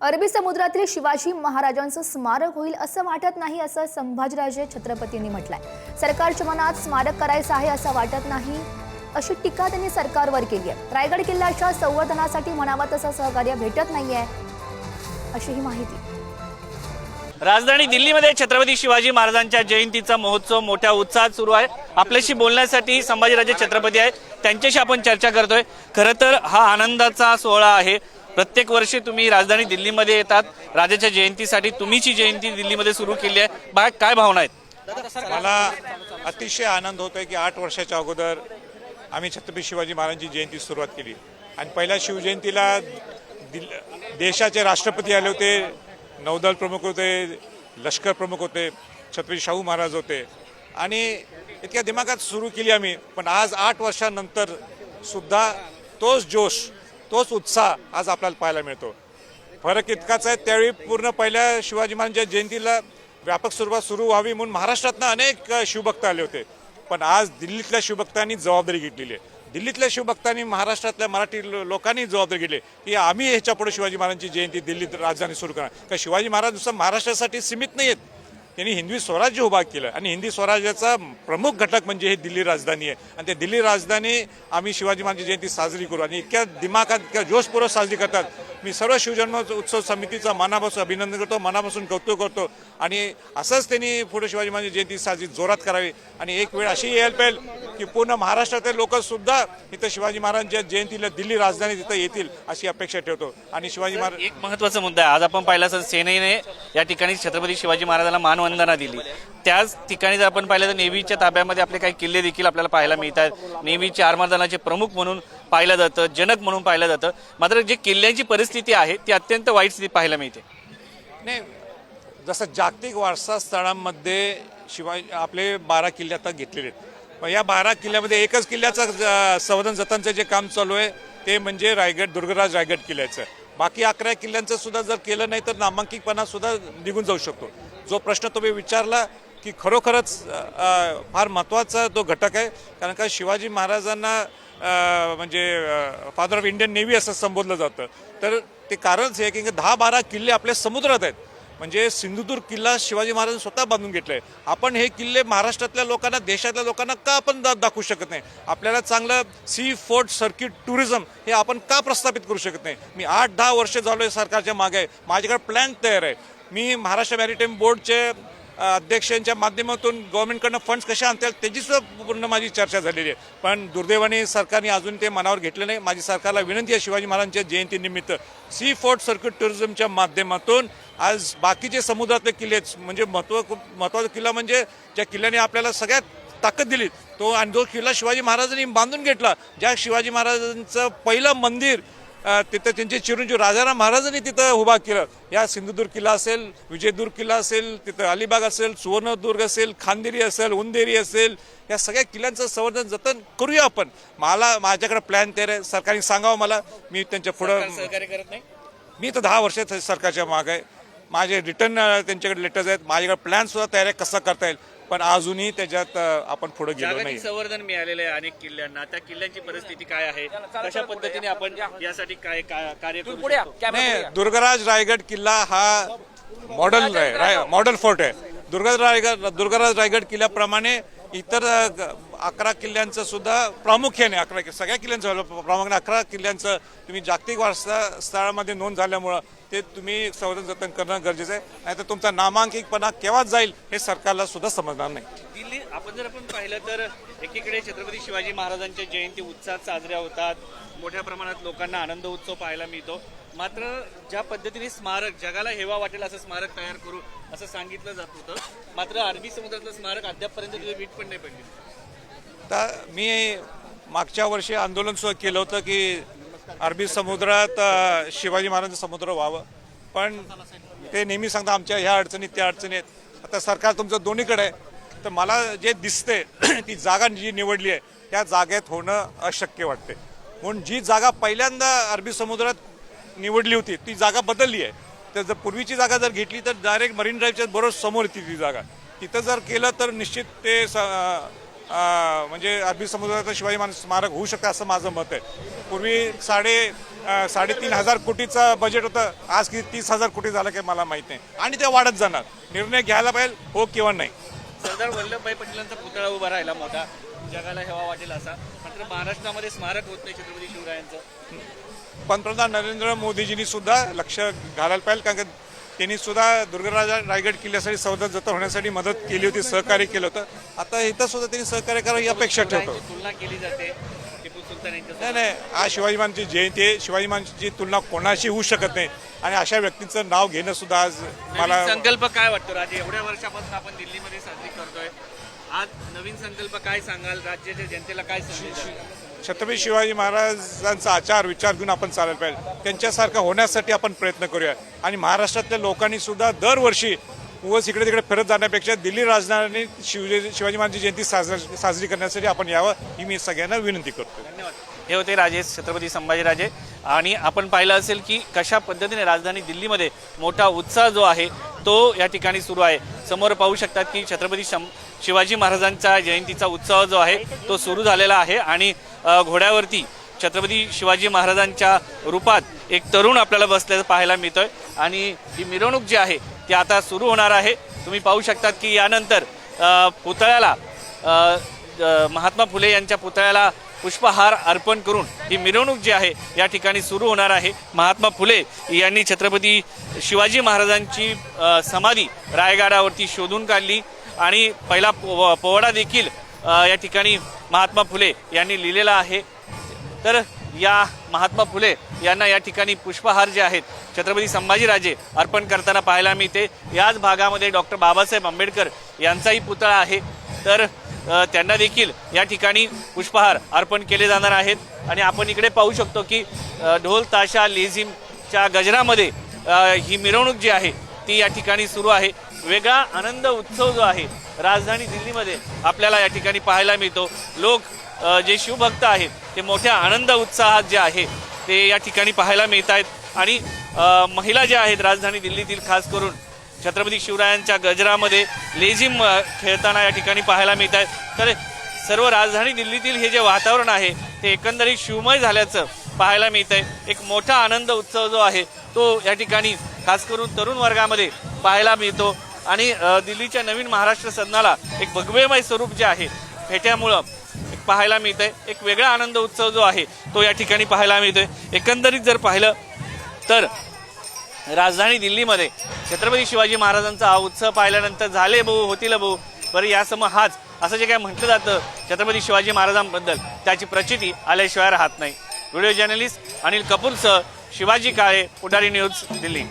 अरबी समुद्रातील शिवाजी महाराजांचं स्मारक होईल असं वाटत नाही असं संभाजीराजे छत्रपतींनी म्हटलंय। सरकारच्या मनात स्मारक करायचं आहे असं वाटत नाही अशी टीका त्यांनी सरकारवर केली आहे। रायगड किल्ल्याच्या संवर्धनासाठी म्हणावं तसं सहकार्य भेटत नाहीये अशी ही माहिती। राजधानी दिल्लीमध्ये छत्रपती शिवाजी महाराजांच्या जयंतीचा महोत्सव मोठ्या उत्साहात सुरू आहे। आपल्याशी बोलण्यासाठी संभाजीराजे छत्रपती आहेत, त्यांच्याशी आपण चर्चा करतोय। खरं तर हा आनंदाचा सोहळा आहे। प्रत्येक वर्षी तुम्ही राजधानी दिल्लीमध्ये येतात, राजाच्या जयंतीसाठी तुम्हीची जयंती दिल्लीमध्ये सुरू केली आहे। बाहेर काय भावना आहेत? मला अतिशय आनंद होतोय की 8 वर्षाच्या अगोदर आम्ही छत्रपती शिवाजी महाराजांची जयंती सुरुवात केली आणि पहिल्या शिवजयंतीला देशाचे राष्ट्रपती आले होते, नौदल प्रमुख होते, लष्कर प्रमुख होते, छत्रपती शाहू महाराज होते आणि इतक्या दिमागात सुरू केली आम्ही। पण आज 8 वर्षांनंतर सुद्धा तोच जोश, तोच उत्साह आज आपल्याला पाहायला मिळतो। फरक इतकाच आहे, त्यावेळी पूर्ण पहिल्या शिवाजी महाराजांच्या जयंतीला व्यापक स्वरूपात सुरू व्हावी म्हणून महाराष्ट्रातनं अनेक शिवभक्त आले होते, पण आज दिल्लीतल्या शिवभक्तांनी जबाबदारी घेतलेली आहे। दिल्लीतल्या शिवभक्तांनी, महाराष्ट्रातल्या मराठी लोकांनी जबाबदारी घेतली की आम्ही ह्याच्या पुढे शिवाजी महाराजांची जयंती दिल्लीत राजधानी सुरू करणार। कारण शिवाजी महाराज नुसतं महाराष्ट्रासाठी सीमित नाही आहेत, त्यांनी हिंदवी स्वराज्य उभा केलं आणि हिंदी स्वराज्याचा प्रमुख घटक म्हणजे हे दिल्ली राजधानी आहे आणि ते दिल्ली राजधानी आम्ही शिवाजी महाराजांची जयंती साजरी करू आणि इतक्या दिमागात, इतक्या जोशपूर्वक साजरी करतात। मी सर्व शिवजन्म उत्सव समितीचा मनापासून अभिनंदन करतो, मनापासून कौतुक करतो आणि असंच त्यांनी पुढे शिवाजी महाराजांची जयंती साजरी जोरात करावी आणि एक वेळ अशी यायला पाहिजे की पूर्ण महाराष्ट्रातील लोक सुद्धा इथं शिवाजी महाराजांच्या जयंतीला दिल्ली राजधानी तिथं येतील अशी अपेक्षा ठेवतो। आणि शिवाजी महाराज एक महत्त्वाचा मुद्दा आहे, आज आपण पाहिला असेल सेनेने या ठिकाणी छत्रपती शिवाजी महाराजांना मानवंदना दिली। त्याच ठिकाणी जर आपण पाहिलं तर नेव्हीच्या ताब्यामध्ये आपले काही किल्ले देखील आपल्याला पाहायला मिळतात। नेव्हीचे आर्मर दलाचे प्रमुख म्हणून पाहिलं जातं, जनक म्हणून पाहिलं जातं, मात्र जे किल्ल्यांची परिस्थिती आहे ती अत्यंत वाईट स्थिती पाहायला मिळते। नाही, जसं जागतिक वारसा स्थळांमध्ये शिवाजी आपले 12 किल्ले आता घेतलेले आहेत, पण या 12 किल्ल्यामध्ये एकच किल्ल्याचं संवर्धन जतनचं जे काम चालू आहे ते म्हणजे रायगड, दुर्गराज रायगड किल्ल्याचं। बाकी 11 किल्ल्यांचं सुद्धा जर केलं नाही तर नामांकितपणा सुद्धा निघून जाऊ शकतो। जो प्रश्न तुम्ही विचारला की खरोखरच फार महत्त्वाचा तो घटक आहे, कारण का शिवाजी महाराजांना म्हणजे फादर ऑफ इंडियन नेव्ही असं संबोधलं जातं। तर ते कारणच आहे की 10-12 किल्ले आपल्या समुद्रात आहेत, म्हणजे सिंधुदुर्ग किल्ला शिवाजी महाराजांनी स्वतः बांधून घेतलाय। आपण हे किल्ले महाराष्ट्रातल्या लोकांना, देशातल्या लोकांना का आपण दाखवू शकत नाही? आपल्याला चांगलं सी फोर्ट सर्किट टुरिझम हे आपण का प्रस्थापित करू शकत नाही? मी 8-10 वर्ष झालोय सरकारच्या मागे आहे, माझ्याकडे प्लॅन तयार आहे। मी महाराष्ट्र मॅरिटाईम बोर्डचे अध्यक्षांच्या माध्यमातून गव्हर्नमेंटकडनं फंड्स कशा आणता येईल त्याची सुद्धा पूर्ण माझी चर्चा झालेली आहे, पण दुर्दैवाने सरकारने अजून ते मनावर घेतलं नाही। माझी सरकारला विनंती आहे शिवाजी महाराजांच्या जयंतीनिमित्त सी फोर्ट सर्किट टुरिझमच्या माध्यमातून आज बाकीचे समुद्रातले किल्ले म्हणजे महत्त्वाचा किल्ला म्हणजे ज्या किल्ल्याने आपल्याला सगळ्यात ताकद दिली तो, आणि जो किल्ला शिवाजी महाराजांनी बांधून घेतला, ज्या शिवाजी महाराजांचं पहिलं मंदिर तिथं त्यांचे चिरंजीव राजाराम महाराजांनी तिथं उभा केलं। या सिंधुदुर्ग किल्ला असेल, विजयदुर्ग किल्ला असेल, तिथं अलिबाग असेल, सुवर्णदुर्ग असेल, खांदेरी असेल, उंदेरी असेल, या सगळ्या किल्ल्यांचं संवर्धन जतन करूया आपण। माझ्याकडे प्लॅन तयार आहे, सरकारने सांगावं मला, मी त्यांच्या पुढं सहकार्य करत नाही। मी तर 10 वर्षात सरकारच्या मागे आहे, माझे रिटर्न त्यांच्याकडे लेटर्स आहेत, माझ्याकडे प्लॅन सुद्धा तयार आहे कसं करता येईल, पण अजूनी त्याच्यात आपण पुढे गेलो नाही। संवर्धन मिळालेलं आहे अनेक किल्ल्यांना, त्या किल्ल्यांची परिस्थिती काय आहे, कशा पद्धतीने आपण यासाठी काय कार्य करू शकतो? नाही, दुर्गराज रायगड किल्ला हा मॉडेल फोर्ट आहे। दुर्गराज रायगड किल्ल्याप्रमाणे इतर 11 किल्ल्यांचं सुद्धा प्रामुख्याने सगळ्या किल्ल्यांचं प्रामुख्याने 11 किल्ल्यांचं तुम्ही जागतिक वारसा स्थळामध्ये नोंद झाल्यामुळं ते तुम्ही संवर्धन जतन करणं गरजेचं आहे, नाहीतर तुमचा नामांकितपणा केव्हा जाईल हे सरकारला सुद्धा समजणार नाही। दिल्ली आपण पाहिलं तर एकीकडे छत्रपती शिवाजी महाराजांच्या जयंती उत्साहात साजऱ्या होतात, मोठ्या प्रमाणात लोकांना आनंद उत्सव पाहायला मिळतो, मात्र ज्या पद्धतीने स्मारक जगाला हेवा वाटेल असं स्मारक तयार करू असं सांगितलं जात होतं, मात्र अरबी समुद्रातलं स्मारक अद्यापपर्यंत तिथे वीट पण नाही पडली। तर मी मागच्या वर्षी आंदोलन सुद्धा केलं होतं की अरबी समुद्रात शिवाजी महाराजांचं समुद्र व्हावं, पण ते नेहमी सांगतात आमच्या ह्या अडचणीत त्या अडचणी आहेत। आता सरकार तुमचं दोन्हीकडे आहे, तर मला जे दिसते ती जागा जी निवडली आहे त्या जागेत होणं अशक्य वाटते, म्हणून जी जागा पहिल्यांदा अरबी समुद्रात निवडली होती ती जागा बदलली आहे। तर जर पूर्वीची जागा जर घेतली तर डायरेक्ट मरीन ड्राईव्हच्या बरोबर समोर येते ती जागा, तिथं जर केलं तर निश्चित ते म्हणजे अरबी समुद्राचं शिवाजी महाराज स्मारक होऊ शकतं असं माझं मत आहे. पूर्वी 3,500 कोटीचं बजेट होतं, आज किती 30,000 कोटी झालं काही मला माहित नाही आणि ते वाढत जाणार. निर्णय घ्यायला पाहिजे हो किंवा नाही. सरदार वल्लभभाई पटेलांचा पुतळा उभा राहिला मोठा, जगाला हेवा वाटेल असा, मात्र महाराष्ट्रामध्ये स्मारक होत नाही छत्रपती शिवरायांचं. पंतप्रधान नरेंद्र मोदीजींनी सुद्धा लक्ष घालायला पाहिजे, कारण की त्यांनी सुद्धा दुर्गराजा रायगड किल्ल्यासाठी संवर्धन जतन होण्यासाठी मदत केली होती, सहकार्य केलं होतं. आता इथं सुद्धा त्यांनी सहकार्य करावं ही अपेक्षा ठेवतो. तुलना केली जाते टिपू सुलतान यांच्यासोबत. नाही, आज शिवाजी महाराजांची जयंती आहे. शिवाजी महाराजांची तुलना कोणाशी होऊ शकत नाही आणि अशा व्यक्तींचं नाव घेणं सुद्धा आज मला नवीन संकल्प काय वाटतो राजे? एवढ्या वर्षापासून आपण दिल्लीमध्ये साजरी करतोय, आज नवीन संकल्प काय सांगाल? राज्याच्या जनतेला काय संदेश द्याल? छत्रपती शिवाजी महाराजांचा आचार विचार घेऊन आपण चालायला पाहिजे. त्यांच्यासारखं होण्यासाठी आपण प्रयत्न करूया आणि महाराष्ट्रातल्या लोकांनी सुद्धा दरवर्षी उगाच इकडे तिकडे फिरत जाण्यापेक्षा दिल्ली राजधानी शिवाजी महाराजांची जयंती साजरी करण्यासाठी आपण यावं ही मी सगळ्यांना विनंती करतो. धन्यवाद. हे होते राजे, छत्रपती संभाजीराजे. आणि आपण पाहिलं असेल की कशा पद्धतीने राजधानी दिल्लीमध्ये मोठा उत्साह जो आहे तो या ठिकाणी सुरू आहे. समोर पाहू शकतात की छत्रपती शिवाजी महाराजांचा जयंतीचा उत्सव जो आहे तो सुरू झालेला आहे आणि घोड्यावरती छत्रपती शिवाजी महाराजांच्या रूपात एक तरुण आपल्याला बसलेलं पाहायला मिळतोय आणि ही मिरवणूक जी आहे ती आता सुरू होणार आहे. तुम्ही पाहू शकतात की यानंतर पुतळ्याला महात्मा फुले यांच्या पुतळ्याला पुष्पहार अर्पण करून ही मिरवणूक जी आहे या ठिकाणी सुरू होणार आहे. महात्मा फुले यांनी छत्रपती शिवाजी महाराजांची समाधी रायगडावरती शोधून काढली आणि पहिला पोवाडा देखील या ठिकाणी महात्मा फुले यांनी लिहिलेला आहे. तर या महात्मा फुले यांना या ठिकाणी पुष्पहार जे आहेत छत्रपती संभाजीराजे अर्पण करताना पाहायला मिळते. याच भागामध्ये डॉक्टर बाबासाहेब आंबेडकर यांचाही पुतळा आहे, तर त्यांना देखील या ठिकाणी पुष्पहार अर्पण केले जाणार आहेत. आणि आपण इकडे पाहू शकतो की ढोल ताशा लेझिमच्या गजरामध्ये ही मिरवणूक जी आहे ती या ठिकाणी सुरू आहे. वेगळा आनंद उत्सव जो आहे राजधानी दिल्लीमध्ये आपल्याला या ठिकाणी पाहायला मिळतो. लोक जे शिवभक्त आहेत ते मोठ्या आनंद उत्साहात जे आहे ते या ठिकाणी पाहायला मिळत आहेत. आणि महिला ज्या आहेत राजधानी दिल्लीतील खास करून छत्रपती शिवरायांच्या गजरामध्ये लेझिम खेळताना या ठिकाणी पाहायला मिळत आहेत. तर सर्व राजधानी दिल्लीतील हे जे वातावरण आहे ते एकंदरीत शिवमय झाल्याचं पाहायला मिळत आहे. एक मोठा आनंद उत्सव जो आहे तो या ठिकाणी खास करून तरुण वर्गामध्ये पाहायला मिळतो. आणि दिल्लीच्या नवीन महाराष्ट्र सदनाला एक भगवेमय स्वरूप जे आहे फेट्यामुळं पाहायला मिळतंय. एक वेगळा आनंद उत्सव जो आहे तो या ठिकाणी पाहायला मिळतोय. एकंदरीत जर पाहिलं तर राजधानी दिल्लीमध्ये छत्रपती शिवाजी महाराजांचा हा उत्सव पाहिल्यानंतर झाले भाऊ होतील भाऊ बरं यासमोर हाच असं जे काय म्हटलं जातं छत्रपती शिवाजी महाराजांबद्दल त्याची प्रचिती आल्याशिवाय राहत नाही. व्हिडिओ जर्नलिस्ट अनिल कपूरसह शिवाजी काळे, पुढारी न्यूज, दिल्ली.